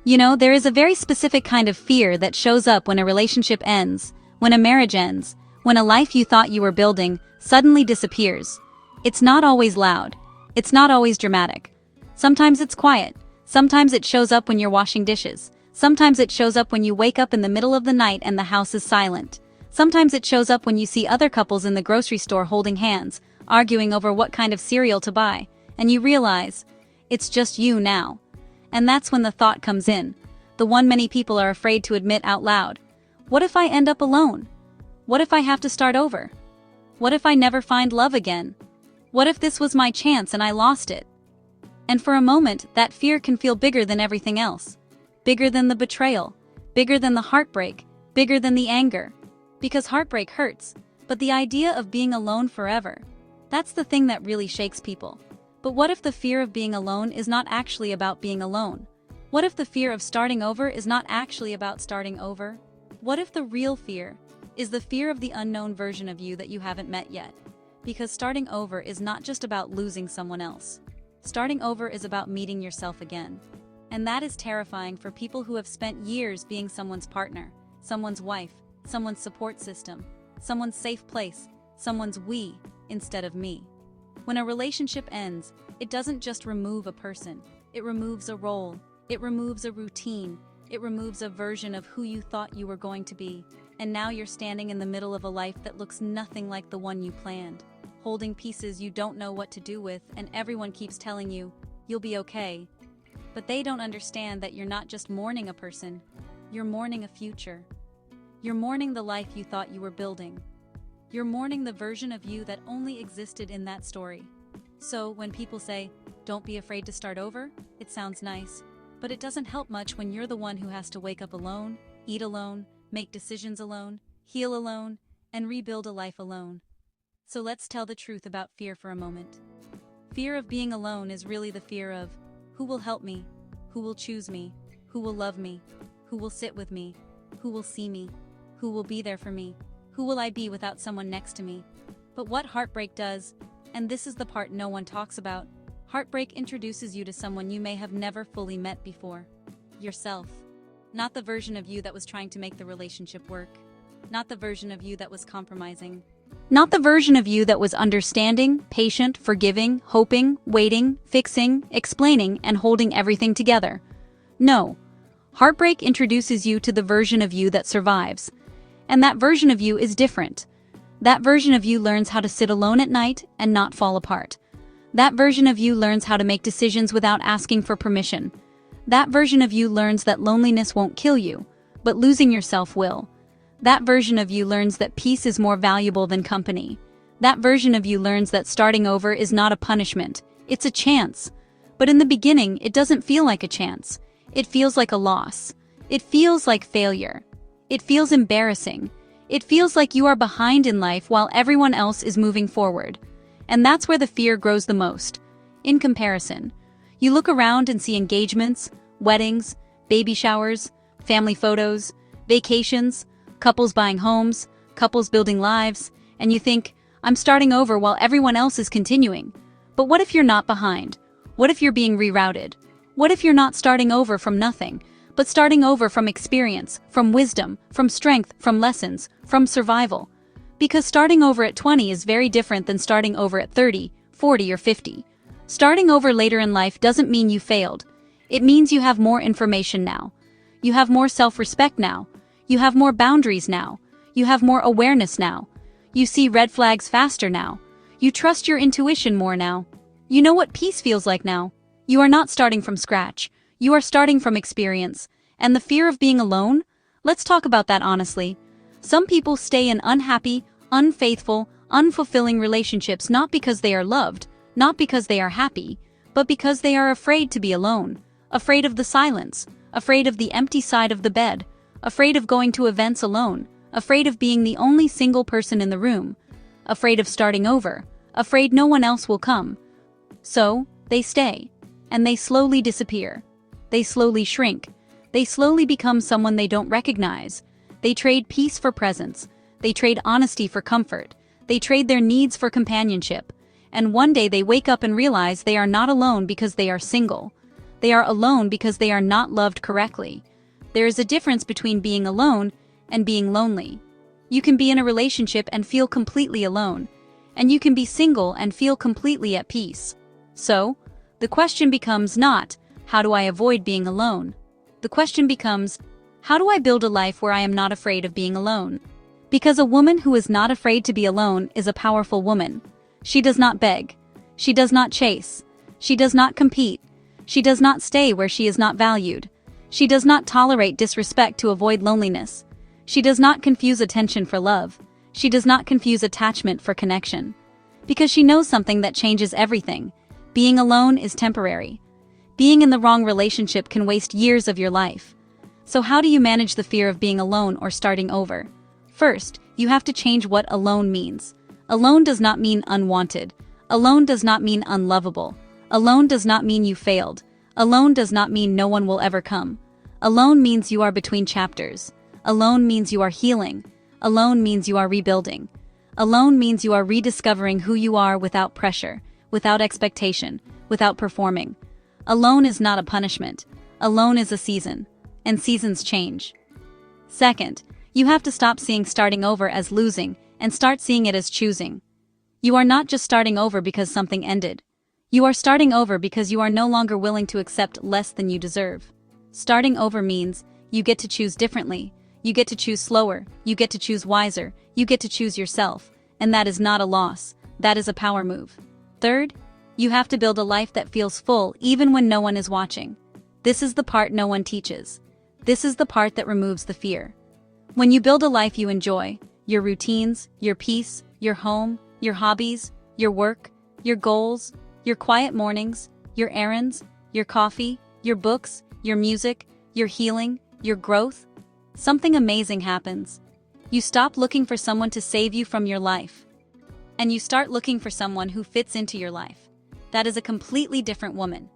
You know, there is a very specific kind of fear that shows up when a relationship ends, when a marriage ends, when a life you thought you were building suddenly disappears. It's not always loud. It's not always dramatic. Sometimes it's quiet. Sometimes it shows up when you're washing dishes. Sometimes it shows up when you wake up in the middle of the night and the house is silent. Sometimes it shows up when you see other couples in the grocery store holding hands, arguing over what kind of cereal to buy, and you realize, it's just you now. And that's when the thought comes in, the one many people are afraid to admit out loud. What if I end up alone? What if I have to start over? What if I never find love again? What if this was my chance and I lost it? And for a moment, that fear can feel bigger than everything else. Bigger than the betrayal, bigger than the heartbreak, bigger than the anger. Because heartbreak hurts, but the idea of being alone forever, that's the thing that really shakes people. But what if the fear of being alone is not actually about being alone? What if the fear of starting over is not actually about starting over? What if the real fear is the fear of the unknown version of you that you haven't met yet? Because starting over is not just about losing someone else. Starting over is about meeting yourself again. And that is terrifying for people who have spent years being someone's partner, someone's wife, someone's support system, someone's safe place, someone's we instead of me. When a relationship ends, it doesn't just remove a person, it removes a role, it removes a routine, it removes a version of who you thought you were going to be, and now you're standing in the middle of a life that looks nothing like the one you planned, holding pieces you don't know what to do with, and everyone keeps telling you, you'll be okay. But they don't understand that you're not just mourning a person, you're mourning a future. You're mourning the life you thought you were building. You're mourning the version of you that only existed in that story. So when people say, don't be afraid to start over, it sounds nice, but it doesn't help much when you're the one who has to wake up alone, eat alone, make decisions alone, heal alone, and rebuild a life alone. So let's tell the truth about fear for a moment. Fear of being alone is really the fear of, who will help me? Who will choose me? Who will love me? Who will sit with me? Who will see me? Who will be there for me? Who will I be without someone next to me? But what heartbreak does, and this is the part no one talks about, heartbreak introduces you to someone you may have never fully met before. Yourself. Not the version of you that was trying to make the relationship work. Not the version of you that was compromising. Not the version of you that was understanding, patient, forgiving, hoping, waiting, fixing, explaining, and holding everything together. No. Heartbreak introduces you to the version of you that survives. And that version of you is different. That version of you learns how to sit alone at night and not fall apart. That version of you learns how to make decisions without asking for permission. That version of you learns that loneliness won't kill you, but losing yourself will. That version of you learns that peace is more valuable than company. That version of you learns that starting over is not a punishment, it's a chance. But in the beginning, it doesn't feel like a chance. It feels like a loss. It feels like failure. It feels embarrassing. It feels like you are behind in life while everyone else is moving forward. And that's where the fear grows the most. In comparison, you look around and see engagements, weddings, baby showers, family photos, vacations, couples buying homes, couples building lives, and you think, I'm starting over while everyone else is continuing. But what if you're not behind? What if you're being rerouted? What if you're not starting over from nothing, but starting over from experience, from wisdom, from strength, from lessons, from survival? Because starting over at 20 is very different than starting over at 30, 40, or 50. Starting over later in life doesn't mean you failed. It means you have more information now. You have more self-respect now. You have more boundaries now. You have more awareness now. You see red flags faster now. You trust your intuition more now. You know what peace feels like now. You are not starting from scratch. You are starting from experience. And the fear of being alone? Let's talk about that honestly. Some people stay in unhappy, unfaithful, unfulfilling relationships not because they are loved, not because they are happy, but because they are afraid to be alone. Afraid of the silence. Afraid of the empty side of the bed. Afraid of going to events alone. Afraid of being the only single person in the room. Afraid of starting over. Afraid no one else will come. So, they stay. And they slowly disappear. They slowly shrink. They slowly become someone they don't recognize. They trade peace for presence. They trade honesty for comfort. They trade their needs for companionship. And one day they wake up and realize they are not alone because they are single. They are alone because they are not loved correctly. There is a difference between being alone and being lonely. You can be in a relationship and feel completely alone, and you can be single and feel completely at peace. So, the question becomes not, how do I avoid being alone? The question becomes, how do I build a life where I am not afraid of being alone? Because a woman who is not afraid to be alone is a powerful woman. She does not beg. She does not chase. She does not compete. She does not stay where she is not valued. She does not tolerate disrespect to avoid loneliness. She does not confuse attention for love. She does not confuse attachment for connection. Because she knows something that changes everything. Being alone is temporary. Being in the wrong relationship can waste years of your life. So how do you manage the fear of being alone or starting over? First, you have to change what alone means. Alone does not mean unwanted. Alone does not mean unlovable. Alone does not mean you failed. Alone does not mean no one will ever come. Alone means you are between chapters. Alone means you are healing. Alone means you are rebuilding. Alone means you are rediscovering who you are without pressure, without expectation, without performing. Alone is not a punishment. Alone is a season. And seasons change. Second, you have to stop seeing starting over as losing and start seeing it as choosing. You are not just starting over because something ended. You are starting over because you are no longer willing to accept less than you deserve. Starting over means you get to choose differently. You get to choose slower. You get to choose wiser. You get to choose yourself. And that is not a loss. That is a power move. Third, you have to build a life that feels full even when no one is watching. This is the part no one teaches. This is the part that removes the fear. When you build a life you enjoy, your routines, your peace, your home, your hobbies, your work, your goals, your quiet mornings, your errands, your coffee, your books, your music, your healing, your growth, something amazing happens. You stop looking for someone to save you from your life. And you start looking for someone who fits into your life. That is a completely different woman.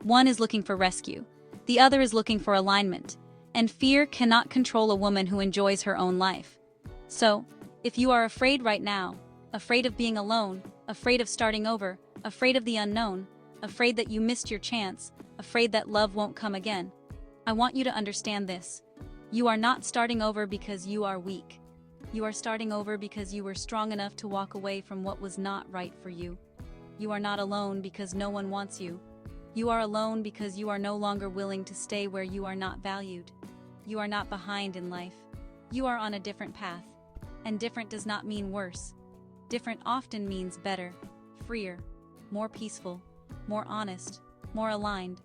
One is looking for rescue. The other is looking for alignment. And fear cannot control a woman who enjoys her own life. So, if you are afraid right now, afraid of being alone, afraid of starting over, afraid of the unknown, afraid that you missed your chance, afraid that love won't come again, I want you to understand this. You are not starting over because you are weak. You are starting over because you were strong enough to walk away from what was not right for you. You are not alone because no one wants you. You are alone because you are no longer willing to stay where you are not valued. You are not behind in life. You are on a different path. And different does not mean worse. Different often means better, freer, more peaceful, more honest, more aligned.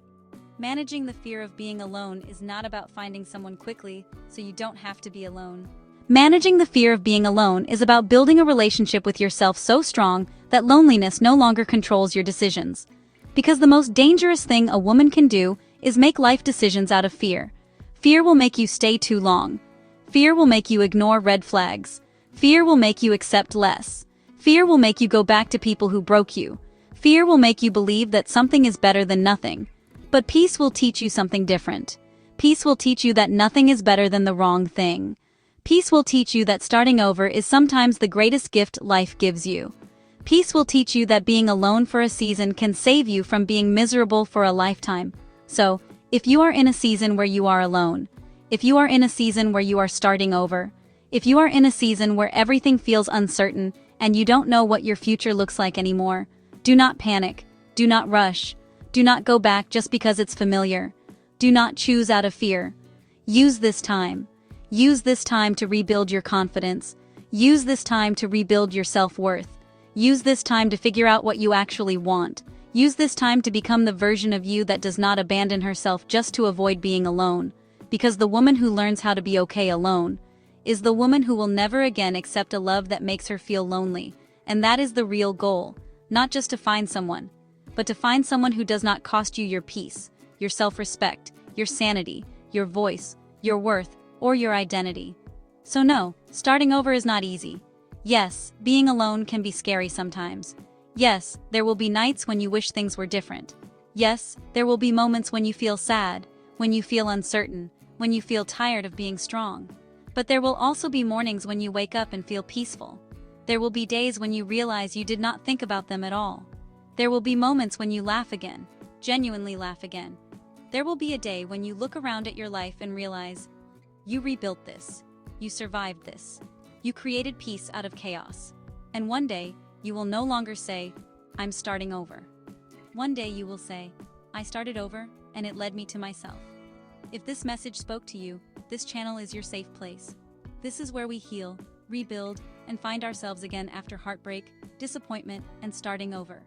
Managing the fear of being alone is not about finding someone quickly so you don't have to be alone. Managing the fear of being alone is about building a relationship with yourself so strong that loneliness no longer controls your decisions. Because the most dangerous thing a woman can do is make life decisions out of fear. Fear will make you stay too long. Fear will make you ignore red flags. Fear will make you accept less. Fear will make you go back to people who broke you. Fear will make you believe that something is better than nothing. But peace will teach you something different. Peace will teach you that nothing is better than the wrong thing. Peace will teach you that starting over is sometimes the greatest gift life gives you. Peace will teach you that being alone for a season can save you from being miserable for a lifetime. So, if you are in a season where you are alone, if you are in a season where you are starting over, if you are in a season where everything feels uncertain and you don't know what your future looks like anymore, do not panic, do not rush, do not go back just because it's familiar. Do not choose out of fear. Use this time. Use this time to rebuild your confidence. Use this time to rebuild your self-worth. Use this time to figure out what you actually want. Use this time to become the version of you that does not abandon herself just to avoid being alone. Because the woman who learns how to be okay alone is the woman who will never again accept a love that makes her feel lonely. And that is the real goal. Not just to find someone, but to find someone who does not cost you your peace, your self-respect, your sanity, your voice, your worth, or your identity. So no, starting over is not easy. Yes, being alone can be scary sometimes. Yes, there will be nights when you wish things were different. Yes, there will be moments when you feel sad, when you feel uncertain, when you feel tired of being strong. But there will also be mornings when you wake up and feel peaceful. There will be days when you realize you did not think about them at all. There will be moments when you laugh again, genuinely laugh again. There will be a day when you look around at your life and realize, you rebuilt this. You survived this. You created peace out of chaos. And one day, you will no longer say, I'm starting over. One day you will say, I started over, and it led me to myself. If this message spoke to you, this channel is your safe place. This is where we heal, rebuild, and find ourselves again after heartbreak, disappointment, and starting over.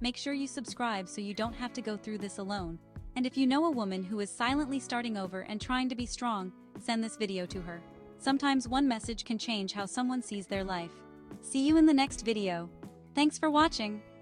Make sure you subscribe so you don't have to go through this alone. And if you know a woman who is silently starting over and trying to be strong, send this video to her. Sometimes one message can change how someone sees their life. See you in the next video. Thanks for watching.